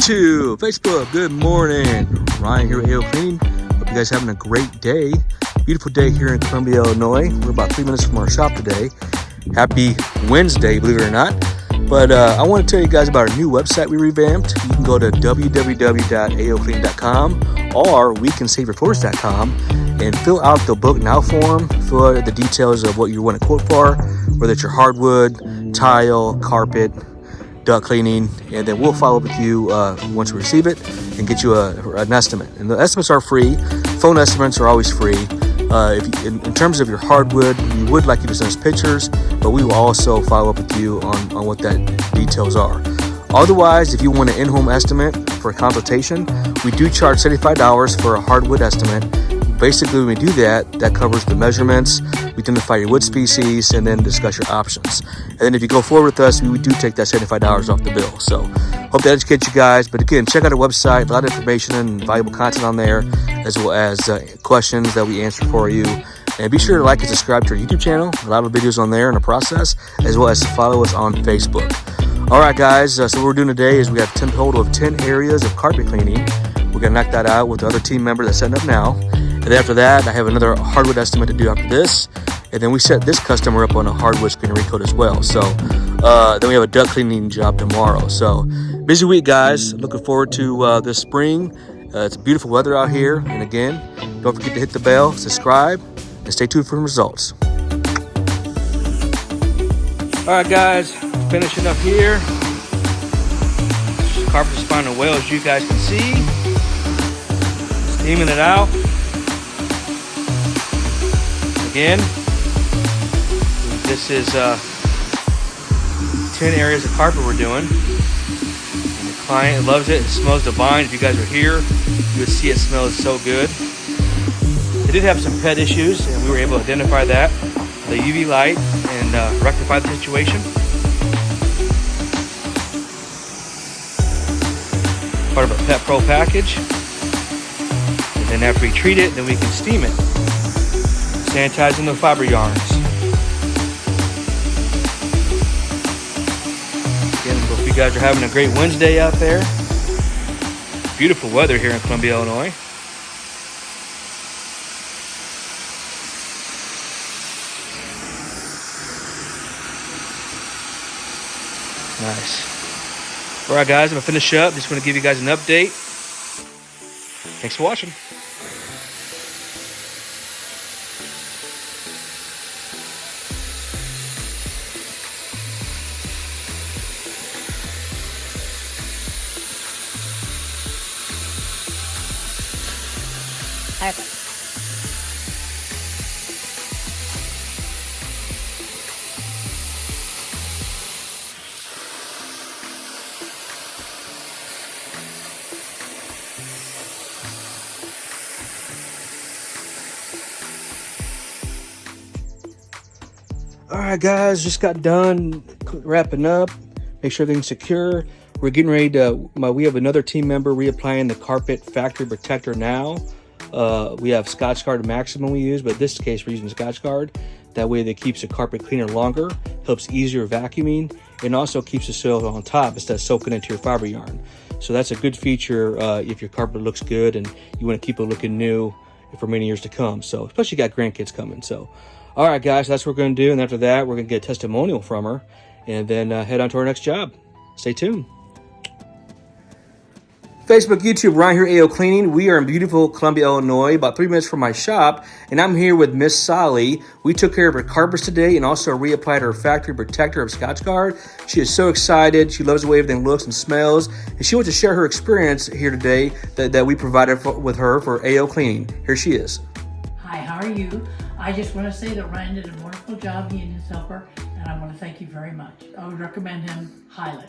YouTube, Facebook, good morning. Ryan here with AO Cleaning. Hope you guys having a great day. Beautiful day here in Columbia, Illinois. We're about 3 minutes from our shop today. Happy Wednesday, believe it or not. But I want to tell you guys about our new website we revamped. You can go to www.aocleaning.com or wecansaveyourfloors.com and fill out the book now form. Fill out the details of what you want to quote for, whether it's your hardwood, tile, carpet, duct cleaning, and then we'll follow up with you once we receive it and get you an estimate. And the estimates are free. Phone estimates are always free. In terms of your hardwood, we would like you to send us pictures, but we will also follow up with you on what that details are. Otherwise, if you want an in-home estimate for a consultation, we do charge $75 for a hardwood estimate. Basically, when we do that, that covers the measurements, we identify your wood species, and then discuss your options. And then if you go forward with us, we do take that $75 off the bill. So hope that educates you guys. But again, check out our website, a lot of information and valuable content on there, as well as questions that we answer for you. And be sure to like and subscribe to our YouTube channel. A lot of videos on there in the process, as well as to follow us on Facebook. All right, guys, so what we're doing today is we have a total of 10 areas of carpet cleaning. We're going to knock that out with the other team member that's setting up now. And after that, I have another hardwood estimate to do after this. And then we set this customer up on a hardwood screen recoat as well. So then we have a duct cleaning job tomorrow. So busy week, guys. Looking forward to this spring. It's beautiful weather out here. And again, don't forget to hit the bell, subscribe, and stay tuned for the results. All right, guys, finishing up here. Carpet is finding well, as you guys can see. Steaming it out. Again, this is 10 areas of carpet we're doing. And the client loves it. It smells divine. If you guys are here, you would see it smells so good. They did have some pet issues, and we were able to identify that, the UV light, and rectify the situation. Part of a Pet Pro package. And then after we treat it, then we can steam it. Sanitizing the fiber yarns. Again, hope you guys are having a great Wednesday out there. Beautiful weather here in Columbia, Illinois. Nice. All right, guys, I'm gonna finish up. Just want to give you guys an update. Thanks for watching. Perfect. All right, guys, just got done wrapping up. Make sure everything's secure. We're getting ready to, we have another team member reapplying the carpet factory protector now. We have Scotchgard maximum we use, but in this case we're using Scotchgard. That way that keeps the carpet cleaner longer, helps easier vacuuming, and also keeps the soil on top instead of soaking into your fiber yarn. So that's a good feature if your carpet looks good and you want to keep it looking new for many years to come. So especially you got grandkids coming. So all right, guys, that's what we're going to do. And after that, we're going to get a testimonial from her and then head on to our next job. Stay tuned. Facebook, YouTube, Ryan here, AO Cleaning. We are in beautiful Columbia, Illinois, about 3 minutes from my shop, and I'm here with Miss Sally. We took care of her carpets today and also reapplied her factory protector of Scotchgard. She is so excited. She loves the way everything looks and smells, and she wants to share her experience here today that we provided with her for AO Cleaning. Here she is. Hi, how are you? I just want to say that Ryan did a wonderful job, he and his helper, and I want to thank you very much. I would recommend him highly.